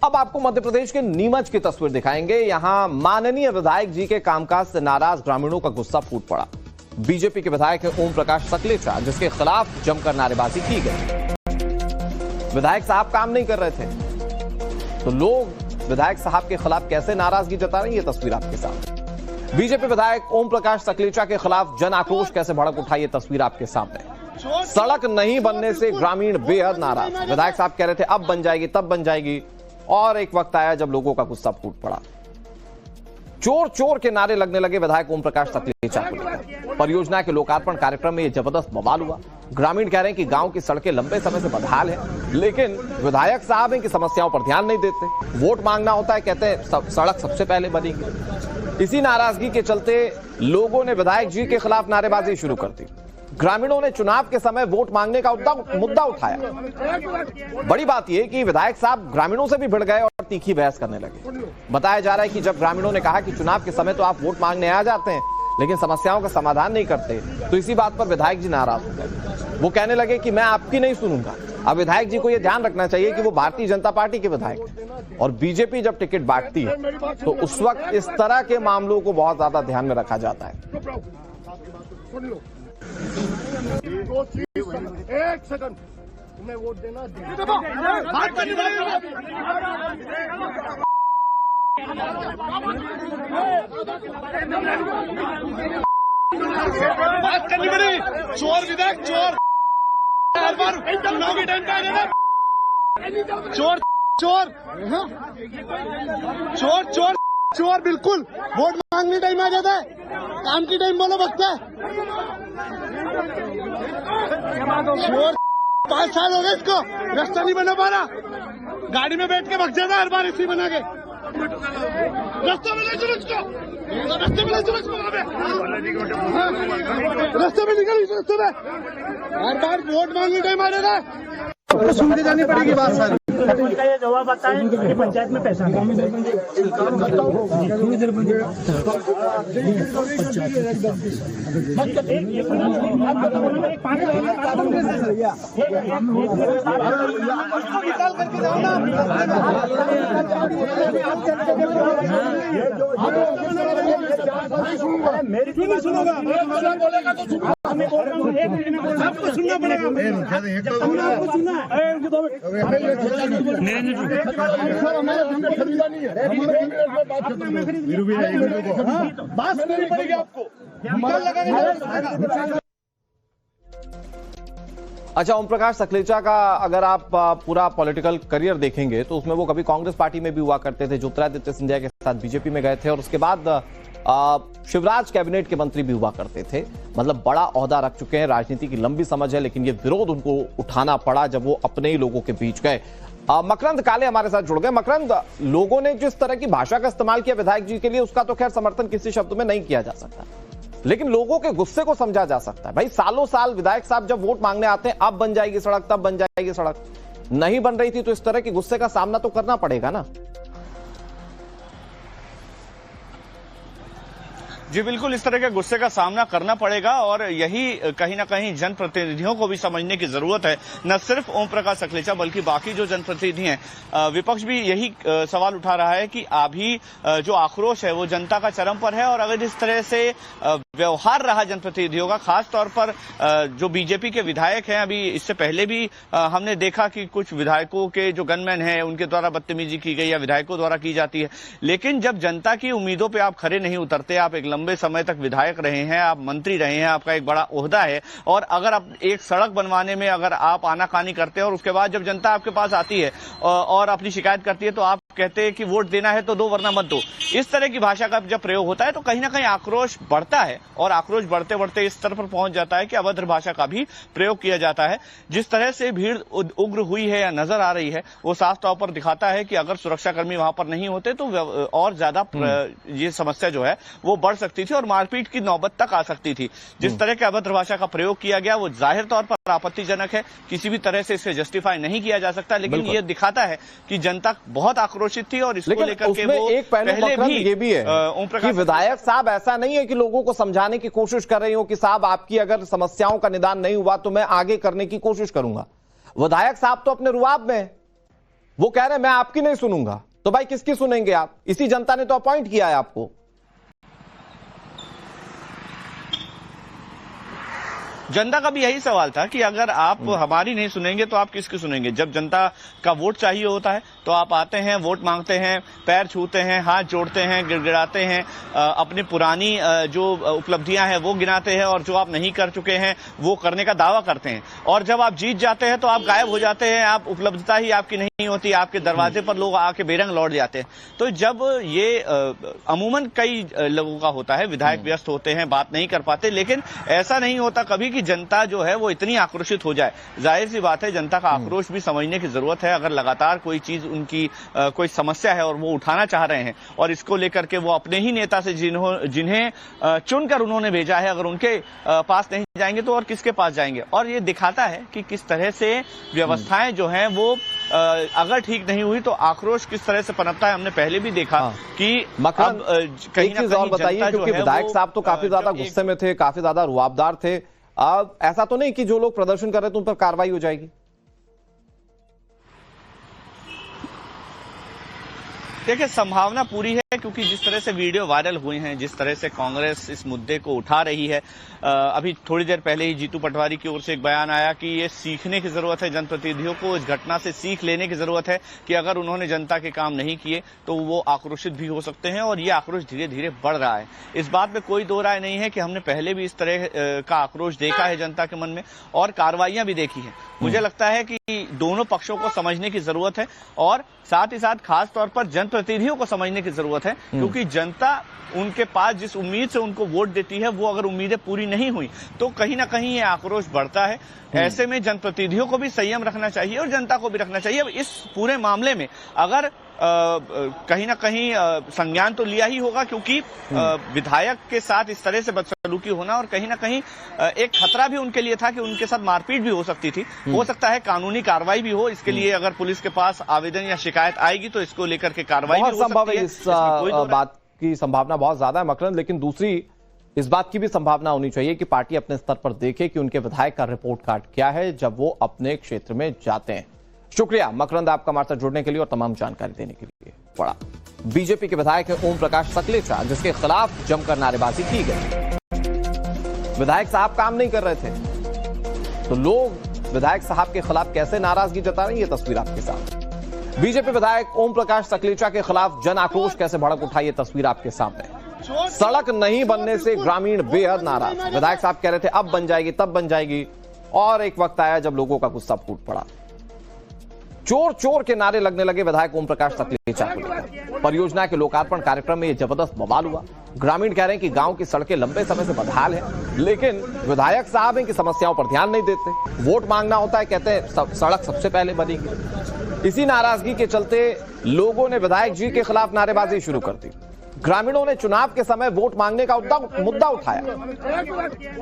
अब आपको मध्य प्रदेश के नीमच की तस्वीर दिखाएंगे। यहां माननीय विधायक जी के कामकाज से नाराज ग्रामीणों का गुस्सा फूट पड़ा। बीजेपी के विधायक है ओम प्रकाश सकलेचा, जिसके खिलाफ जमकर नारेबाजी की गई। विधायक साहब काम नहीं कर रहे थे तो लोग विधायक साहब के खिलाफ कैसे नाराजगी जता रहे हैं, ये तस्वीर आपके सामने। बीजेपी विधायक ओम प्रकाश सकलेचा के खिलाफ जन आक्रोश कैसे भड़क उठा, ये तस्वीर आपके सामने। सड़क नहीं बनने से ग्रामीण बेहद नाराज। विधायक साहब कह रहे थे अब बन जाएगी, तब बन जाएगी, और एक वक्त आया जब लोगों का गुस्सा फूट पड़ा। चोर चोर के नारे लगने लगे विधायक ओम प्रकाश सकलेचा को। परियोजना के लोकार्पण कार्यक्रम में यह जबरदस्त बवाल हुआ। ग्रामीण कह रहे हैं कि गांव की सड़कें लंबे समय से बदहाल है, लेकिन विधायक साहब इनकी समस्याओं पर ध्यान नहीं देते। वोट मांगना होता है, कहते हैं सड़क सबसे पहले बनेगी। इसी नाराजगी के चलते लोगों ने विधायक जी के खिलाफ नारेबाजी शुरू कर दी। ग्रामीणों ने चुनाव के समय वोट मांगने का मुद्दा उठाया। बड़ी बात यह कि विधायक साहब ग्रामीणों से भी भिड़ गए और तीखी बहस करने लगे। बताया जा रहा है कि जब ग्रामीणों ने कहा कि चुनाव के समय तो आप वोट मांगने आ जाते हैं लेकिन समस्याओं का समाधान नहीं करते, तो इसी बात पर विधायक जी नाराज हो गए। वो कहने लगे कि मैं आपकी नहीं सुनूंगा। अब विधायक जी को यह ध्यान रखना चाहिए कि वो भारतीय जनता पार्टी के विधायक, और बीजेपी जब टिकट बांटती है तो उस वक्त इस तरह के मामलों को बहुत ज्यादा ध्यान में रखा जाता है। एक सेकंड, तुम्हें वोट देना बात करनी पड़ेगी। चोर विधायक चोर, हर बार चुनाव के टाइम पे आ जाना। चोर चोर चोर चोर चोर, बिल्कुल वोट मांगने टाइम आ जाता है, काम की टाइम बोलो वक्त है। चोर 5 साल हो गए इसको, रास्ता नहीं बना पा रहा, गाड़ी में बैठ के भग जाता हर बार इसी बना के। रास्ते में ले चलो इसको, रास्ते में ले चलो इसको, रास्ते में निकल, इस रास्ते में हर बार वोट मांगने टाइम आ जाता है। तो सुन के जानी पड़ेगी बात सारी। उनका ये जवाब आता है कि पंचायत में पैसा मेरी क्यों नहीं सुनोगा? बोलेगा तो सबको सुनना पड़ेगा। आपको सुनना है, बात सुननी पड़ेगी आपको। अच्छा, ओम प्रकाश सकलेचा का अगर आप पूरा पॉलिटिकल करियर देखेंगे तो उसमें वो कभी कांग्रेस पार्टी में भी हुआ करते थे, ज्योतिरादित्य सिंधिया के साथ बीजेपी में गए थे, और उसके बाद शिवराज कैबिनेट के मंत्री भी हुआ करते थे। मतलब बड़ा ओहदा रख चुके हैं, राजनीति की लंबी समझ है, लेकिन ये विरोध उनको उठाना पड़ा जब वो अपने ही लोगों के बीच गए। मकरंद काले हमारे साथ जुड़ गए। मकरंद, लोगों ने जिस तरह की भाषा का इस्तेमाल किया विधायक जी के लिए, उसका तो खैर समर्थन किसी शब्द में नहीं किया जा सकता, लेकिन लोगों के गुस्से को समझा जा सकता है। भाई सालों साल विधायक साहब जब वोट मांगने आते हैं, अब बन जाएगी सड़क, तब बन जाएगी सड़क, नहीं बन रही थी तो इस तरह के गुस्से का सामना तो करना पड़ेगा ना। जी बिल्कुल, इस तरह के गुस्से का सामना करना पड़ेगा, और यही कहीं ना कहीं जनप्रतिनिधियों को भी समझने की जरूरत है। न सिर्फ ओम प्रकाश सकलेचा बल्कि बाकी जो जनप्रतिनिधि हैं, विपक्ष भी यही सवाल उठा रहा है कि अभी जो आक्रोश है वो जनता का चरम पर है, और अगर इस तरह से व्यवहार रहा जनप्रतिनिधियों का, खास तौर पर जो बीजेपी के विधायक हैं, अभी इससे पहले भी हमने देखा कि कुछ विधायकों के जो गनमैन हैं उनके द्वारा बदतमीजी की गई या विधायकों द्वारा की जाती है। लेकिन जब जनता की उम्मीदों पर आप खरे नहीं उतरते, आप एक लंबे समय तक विधायक रहे हैं, आप मंत्री रहे हैं, आपका एक बड़ा ओहदा है, और अगर आप एक सड़क बनवाने में अगर आप आनाकानी करते हैं और उसके बाद जब जनता आपके पास आती है और अपनी शिकायत करती है तो आप कहते हैं कि वोट देना है तो दो वरना मत दो, इस तरह की भाषा का जब प्रयोग होता है तो कहीं ना कहीं आक्रोश बढ़ता है, और आक्रोश बढ़ते बढ़ते इस स्तर पर पहुंच जाता है कि अभद्र भाषा का भी प्रयोग किया जाता है। जिस तरह से भीड़ उग्र हुई है या नजर आ रही है, वो साफ तौर पर दिखाता है कि अगर सुरक्षाकर्मी वहां पर नहीं होते तो और ज्यादा ये समस्या जो है वो बढ़ सकती थी और मारपीट की नौबत तक आ सकती थी। जिस तरह के अभद्र भाषा का प्रयोग किया गया वो जाहिर तौर पर आपत्तिजनक है, किसी भी तरह से इसे जस्टिफाई नहीं किया जा सकता, लेकिन ये दिखाता है कि जनता बहुत आक्रोशित थी और इसको लेकर के वो एक पहले भी ये भी है कि विधायक साहब ऐसा नहीं है कि लोगों को समझाने की कोशिश कर रही हो कि साहब आपकी अगर समस्याओं का निदान नहीं हुआ तो मैं आगे करने की कोशिश करूंगा। विधायक साहब तो अपने रुआब में, वो कह रहे हैं मैं आपकी नहीं सुनूंगा। तो भाई किसकी सुनेंगे आप? इसी जनता ने तो अपॉइंट किया है आपको। जनता का भी यही सवाल था कि अगर आप हमारी नहीं सुनेंगे तो आप किसकी सुनेंगे। जब जनता का वोट चाहिए होता है तो आप आते हैं, वोट मांगते हैं, पैर छूते हैं, हाथ जोड़ते हैं, गिड़गिड़ाते हैं, अपनी पुरानी जो उपलब्धियां हैं वो गिनाते हैं और जो आप नहीं कर चुके हैं वो करने का दावा करते हैं। और जब आप जीत जाते हैं तो आप गायब हो जाते हैं, आप उपलब्धता ही आपकी नहीं होती, आपके दरवाजे पर लोग आके बेरंग लौट जाते हैं। तो जब ये अमूमन कई लोगों का होता है, विधायक व्यस्त होते हैं, बात नहीं कर पाते, लेकिन ऐसा नहीं होता कभी कि जनता जो है वो इतनी आक्रोशित हो जाए। जाहिर सी बात है जनता का आक्रोश भी समझने की जरूरत है। अगर लगातार कोई चीज उनकी कोई समस्या है और वो उठाना चाह रहे हैं और इसको लेकर के वो अपने ही नेता से जिन्हें चुनकर उन्होंने भेजा है, अगर उनके पास नहीं जाएंगे तो और किसके पास जाएंगे। और ये दिखाता है कि किस तरह से व्यवस्थाएं जो हैं वो अगर ठीक नहीं हुई तो आक्रोश किस तरह से पनपता है। हमने पहले भी देखा कि अब कहीं ना कहीं बताइए, क्योंकि विधायक साहब तो काफी ज्यादा गुस्से में थे, काफी ज्यादा रुआबदार थे। अब ऐसा तो नहीं कि जो लोग प्रदर्शन कर रहे थे उन पर कार्रवाई हो जाएगी? देखिए संभावना पूरी है, क्योंकि जिस तरह से वीडियो वायरल हुए हैं, जिस तरह से कांग्रेस इस मुद्दे को उठा रही है। अभी थोड़ी देर पहले ही जीतू पटवारी की ओर से एक बयान आया कि ये सीखने की जरूरत है, जनप्रतिनिधियों को इस घटना से सीख लेने की जरूरत है कि अगर उन्होंने जनता के काम नहीं किए तो वो आक्रोशित भी हो सकते हैं। और ये आक्रोश धीरे धीरे बढ़ रहा है, इस बात में कोई दो राय नहीं है कि हमने पहले भी इस तरह का आक्रोश देखा है जनता के मन में और कार्रवाइयां भी देखी है। मुझे लगता है कि दोनों पक्षों को समझने की जरूरत है और साथ ही साथ खास तौर पर जनप्रतिनिधियों को समझने की जरूरत है, क्योंकि जनता उनके पास जिस उम्मीद से उनको वोट देती है वो अगर उम्मीदें पूरी नहीं हुई तो कहीं ना कहीं ये आक्रोश बढ़ता है। ऐसे में जनप्रतिनिधियों को भी संयम रखना चाहिए और जनता को भी रखना चाहिए। अब इस पूरे मामले में अगर कहीं ना कहीं संज्ञान तो लिया ही होगा, क्योंकि विधायक के साथ इस तरह से बदसलूकी होना और कहीं ना कहीं एक खतरा भी उनके लिए था कि उनके साथ मारपीट भी हो सकती थी। हो सकता है कानूनी कार्रवाई भी हो, इसके लिए अगर पुलिस के पास आवेदन या शिकायत आएगी तो इसको लेकर के कार्रवाई भी हो सकती है। इस बात की संभावना बहुत ज्यादा है मकरंद, लेकिन दूसरी इस बात की भी संभावना होनी चाहिए कि पार्टी अपने स्तर पर देखे कि उनके विधायक का रिपोर्ट कार्ड क्या है जब वो अपने क्षेत्र में जाते हैं। शुक्रिया मकरंद आपका हमारे साथ जुड़ने के लिए और तमाम जानकारी देने के लिए। पड़ा बीजेपी के विधायक है ओम प्रकाश सकलेचा, जिसके खिलाफ जमकर नारेबाजी की गई। विधायक साहब काम नहीं कर रहे थे तो लोग विधायक साहब के खिलाफ कैसे नाराजगी जता रहे हैं, ये तस्वीर आपके सामने। बीजेपी विधायक ओम प्रकाश सकलेचा के खिलाफ जन आक्रोश कैसे भड़क उठा, ये तस्वीर आपके सामने। सड़क नहीं बनने से ग्रामीण बेहद नाराज। विधायक साहब कह रहे थे अब बन जाएगी, तब बन जाएगी, और एक वक्त आया जब लोगों का गुस्सा फूट पड़ा। चोर चोर के नारे लगने लगे विधायक ओम प्रकाश सकलेचा को। परियोजना के लोकार्पण कार्यक्रम में यह जबरदस्त बवाल हुआ। ग्रामीण कह रहे हैं कि गांव की सड़कें लंबे समय से बदहाल है, लेकिन विधायक साहब इनकी समस्याओं पर ध्यान नहीं देते। वोट मांगना होता है, कहते हैं सड़क सबसे पहले बनेगी। इसी नाराजगी के चलते लोगों ने विधायक जी के खिलाफ नारेबाजी शुरू कर दी। ग्रामीणों ने चुनाव के समय वोट मांगने का मुद्दा उठाया।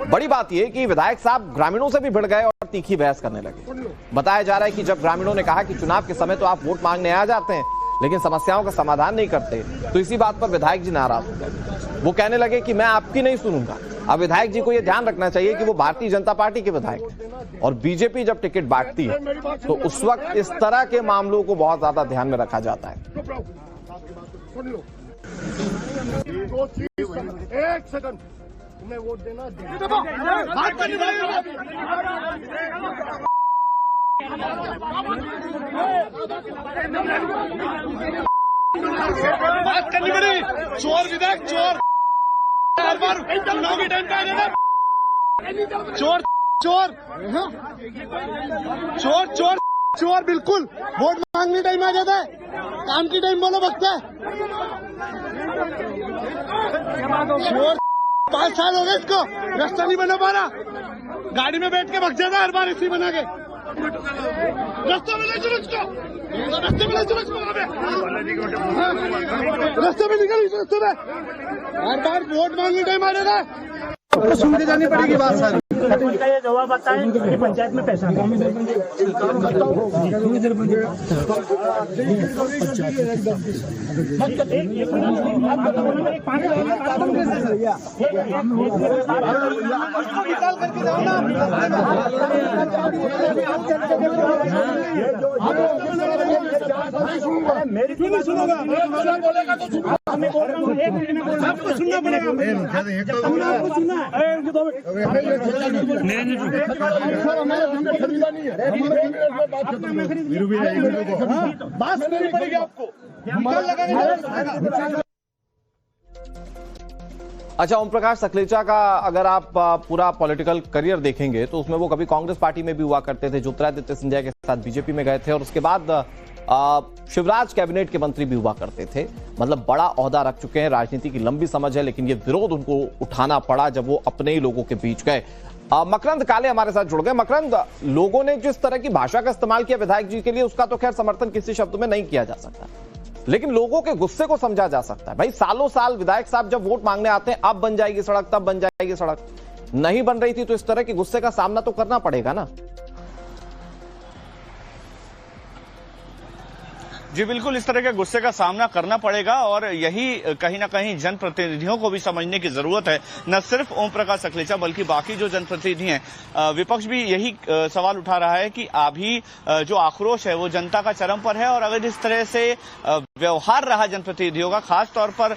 बड़ी बात यह कि विधायक साहब ग्रामीणों से भी भिड़ गए और तीखी बहस करने लगे। बताया जा रहा है कि जब ग्रामीणों ने कहा कि चुनाव के समय तो आप वोट मांगने आ जाते हैं लेकिन समस्याओं का समाधान नहीं करते, तो इसी बात पर विधायक जी नाराज हो गए। वो कहने लगे कि मैं आपकी नहीं सुनूंगा। अब विधायक जी को यह ध्यान रखना चाहिए कि वो भारतीय जनता पार्टी के विधायक हैं और बीजेपी जब टिकट बांटती है तो उस वक्त इस तरह के मामलों को बहुत ज्यादा ध्यान में रखा जाता है। एक सेकंड, तुम्हें वोट देना बात करनी पड़ी। चोर विधायक चोर, हर बार चुनाव के टाइम पे आ जाना। चोर चोर चोर चोर चोर, बिल्कुल वोट मांगने टाइम आ जाता है, काम की टाइम बोलो बकता है। चोर 5 साल हो गए इसको, रास्ता नहीं बना पा रहा, गाड़ी में बैठ के भग जाता है हर बार इसी बना के। रास्ते में ले चलो इसको, रास्ते में ले चलो इसको, रास्ते में निकल रास्ते में, हर बार वोट मांगने टाइम आ जाता है। सुन के जानी पड़ेगी बात सारी। सरपंच का ये जवाब आता है कि पंचायत में पैसा नहीं। मेरी क्यों नहीं सुनोगा? बोलेगा तो मैं बोल रहा हूँ, 1 मिनट में बोल रहा हूँ, आपको सुनना पड़ेगा। आपको सुनना है। बात सुननी पड़ेगी आपको। अच्छा, ओम प्रकाश सकलेचा का अगर आप पूरा पॉलिटिकल करियर देखेंगे तो उसमें वो कभी कांग्रेस पार्टी में भी हुआ करते थे, ज्योतिरादित्य सिंधिया के साथ बीजेपी में गए थे और उसके बाद शिवराज कैबिनेट के मंत्री भी हुआ करते थे। मतलब बड़ा ओहदा रख चुके हैं, राजनीति की लंबी समझ है, लेकिन ये विरोध उनको उठाना पड़ा जब वो अपने ही लोगों के बीच गए। मकरंद काले हमारे साथ जुड़ गए। मकरंद, लोगों ने जिस तरह की भाषा का इस्तेमाल किया विधायक जी के लिए, उसका तो खैर समर्थन किसी शब्द में नहीं किया जा सकता, लेकिन लोगों के गुस्से को समझा जा सकता है। भाई सालों साल विधायक साहब जब वोट मांगने आते हैं, अब बन जाएगी सड़क, तब बन जाएगी सड़क, नहीं बन रही थी तो इस तरह के गुस्से का सामना तो करना पड़ेगा ना। जी बिल्कुल, इस तरह के गुस्से का सामना करना पड़ेगा और यही कहीं ना कहीं जनप्रतिनिधियों को भी समझने की जरूरत है। न सिर्फ ओम प्रकाश सकलेचा बल्कि बाकी जो जनप्रतिनिधि हैं, विपक्ष भी यही सवाल उठा रहा है कि अभी जो आक्रोश है वो जनता का चरम पर है और अगर इस तरह से व्यवहार रहा जनप्रतिनिधियों का, खास तौर पर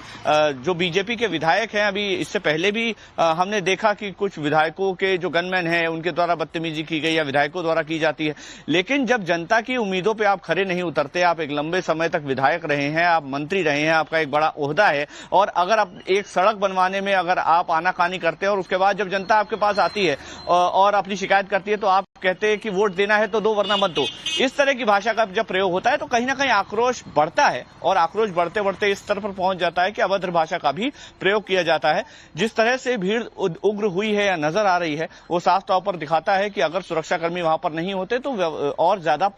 जो बीजेपी के विधायक हैं, अभी इससे पहले भी हमने देखा कि कुछ विधायकों के जो गनमैन हैं उनके द्वारा बदतमीजी की गई या विधायकों द्वारा की जाती है। लेकिन जब जनता की उम्मीदों पर आप खरे नहीं उतरते, आप एक लंबे समय तक विधायक रहे हैं, आप मंत्री रहे हैं, आपका एक बड़ा ओहदा है और अगर आप एक सड़क बनवाने में अगर आप आनाकानी करते हैं और उसके बाद जब जनता आपके पास आती है और अपनी शिकायत करती है तो आप कहते हैं कि वोट देना है तो दो वरना मत दो, इस तरह की भाषा का जब प्रयोग होता है तो कहीं ना कहीं आक्रोश बढ़ता है और आक्रोश बढ़ते बढ़ते इस स्तर पर पहुंच जाता है कि अभद्र भाषा का भी प्रयोग किया जाता है। जिस तरह से भीड़ उग्र हुई है या नजर आ रही है वो साफ तौर पर दिखाता है कि अगर सुरक्षाकर्मी वहां पर नहीं होते तो और ज्यादा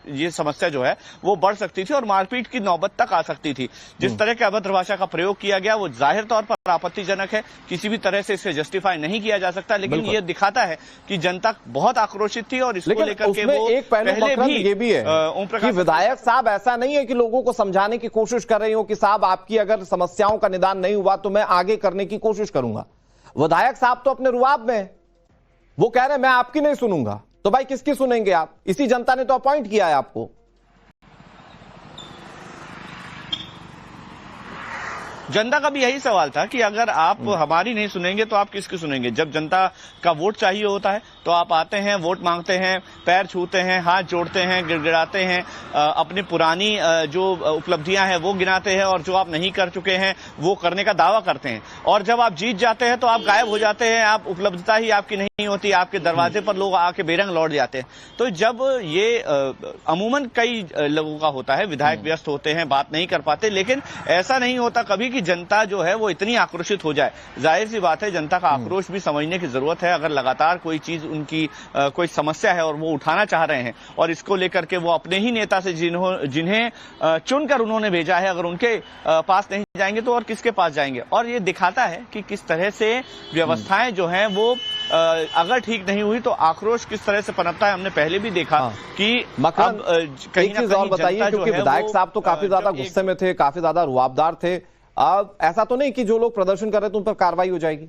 ये समस्या जो है वो बढ़ सकती थी और मारपीट की नौबत तक आ सकती थी। जिस तरह के अभद्र भाषा का प्रयोग किया गया वो जाहिर तौर पर आपत्तिजनक है, किसी भी तरह से इसे जस्टिफाई नहीं किया जा सकता, लेकिन ये दिखाता है कि जनता बहुत आक्रोशित थी और इसको लेकर के वो एक पहले भी ये भी है कि विधायक साहब ऐसा नहीं है कि लोगों को समझाने की कोशिश कर रही हो कि साहब आपकी अगर समस्याओं का निदान नहीं हुआ तो मैं आगे करने की कोशिश करूंगा। विधायक साहब तो अपने रुआब में वो कह रहे हैं मैं आपकी नहीं सुनूंगा, तो भाई किसकी सुनेंगे आप? इसी जनता ने तो अपॉइंट किया है आपको। जनता का भी यही सवाल था कि अगर आप हमारी नहीं सुनेंगे तो आप किसकी सुनेंगे। जब जनता का वोट चाहिए होता है तो आप आते हैं, वोट मांगते हैं, पैर छूते हैं, हाथ जोड़ते हैं, गिड़गिड़ाते हैं, अपनी पुरानी जो उपलब्धियां हैं वो गिनाते हैं और जो आप नहीं कर चुके हैं वो करने का दावा करते हैं और जब आप जीत जाते हैं तो आप गायब हो जाते हैं, आप उपलब्धता ही आपकी नहीं होती, आपके दरवाजे पर लोग आके बेरंग लौट जाते हैं। तो जब ये अमूमन कई लोगों का होता है, विधायक व्यस्त होते हैं, बात नहीं कर पाते, लेकिन ऐसा नहीं होता कभी कि जनता जो है वो इतनी आक्रोशित हो जाए। जाहिर सी बात है जनता का आक्रोश भी समझने की जरूरत है। अगर लगातार कोई चीज उनकी कोई समस्या है और वो उठाना चाह रहे हैं और इसको लेकर के वो अपने ही नेता से जिन्हें चुनकर उन्होंने भेजा है, अगर उनके पास नहीं जाएंगे तो और किसके पास जाएंगे। और ये दिखाता है कि किस तरह से व्यवस्थाएं जो हैं वो अगर ठीक नहीं हुई तो आक्रोश किस तरह से पनपता है। हमने पहले भी देखा कि अब कहीं ना कहीं बताइए, क्योंकि विधायक साहब तो काफी ज्यादा गुस्से में थे, काफी ज्यादा रुआबदार थे। अब ऐसा तो नहीं कि जो लोग प्रदर्शन कर रहे थे उन पर कार्रवाई हो जाएगी?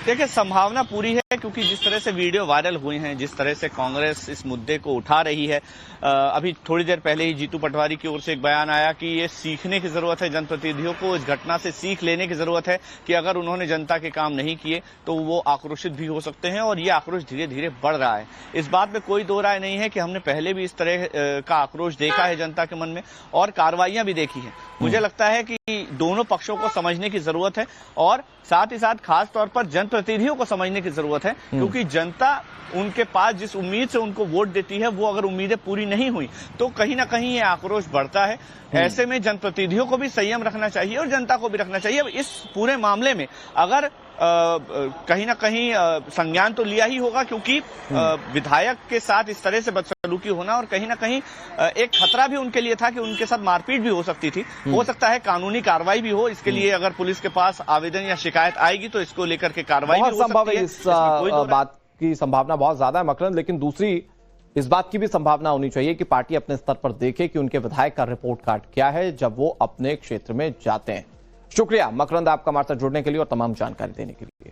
देखिए, संभावना पूरी है क्योंकि जिस तरह से वीडियो वायरल हुए हैं, जिस तरह से कांग्रेस इस मुद्दे को उठा रही है, अभी थोड़ी देर पहले ही जीतू पटवारी की ओर से एक बयान आया कि ये सीखने की जरूरत है, जनप्रतिनिधियों को इस घटना से सीख लेने की जरूरत है कि अगर उन्होंने जनता के काम नहीं किए तो वो आक्रोशित भी हो सकते हैं और ये आक्रोश धीरे धीरे बढ़ रहा है। इस बात में कोई दो राय नहीं है कि हमने पहले भी इस तरह का आक्रोश देखा है जनता के मन में और कार्रवाइयां भी देखी हैं। मुझे लगता है कि दोनों पक्षों को समझने की जरूरत है और साथ ही साथ खास तौर पर जनप्रतिनिधियों को समझने की जरूरत है, क्योंकि जनता उनके पास जिस उम्मीद से उनको वोट देती है वो अगर उम्मीदें पूरी नहीं हुई तो कहीं ना कहीं ये आक्रोश बढ़ता है। ऐसे में जनप्रतिनिधियों को भी संयम रखना चाहिए और जनता को भी रखना चाहिए। अब इस पूरे मामले में अगर कहीं ना कहीं संज्ञान तो लिया ही होगा, क्योंकि विधायक के साथ इस तरह से बदसलूकी होना और कहीं ना कहीं एक खतरा भी उनके लिए था कि उनके साथ मारपीट भी हो सकती थी। हो सकता है कानूनी कार्रवाई भी हो, इसके लिए अगर पुलिस के पास आवेदन या शिकायत आएगी तो इसको लेकर के कार्रवाई भी हो संभव सकती है। है। इस बात की संभावना बहुत ज्यादा है मकरंद, लेकिन दूसरी इस बात की भी संभावना होनी चाहिए कि पार्टी अपने स्तर पर देखे कि उनके विधायक का रिपोर्ट कार्ड क्या है जब वो अपने क्षेत्र में जाते हैं। शुक्रिया मकरंद आपका हमारे साथ जुड़ने के लिए और तमाम जानकारी देने के लिए।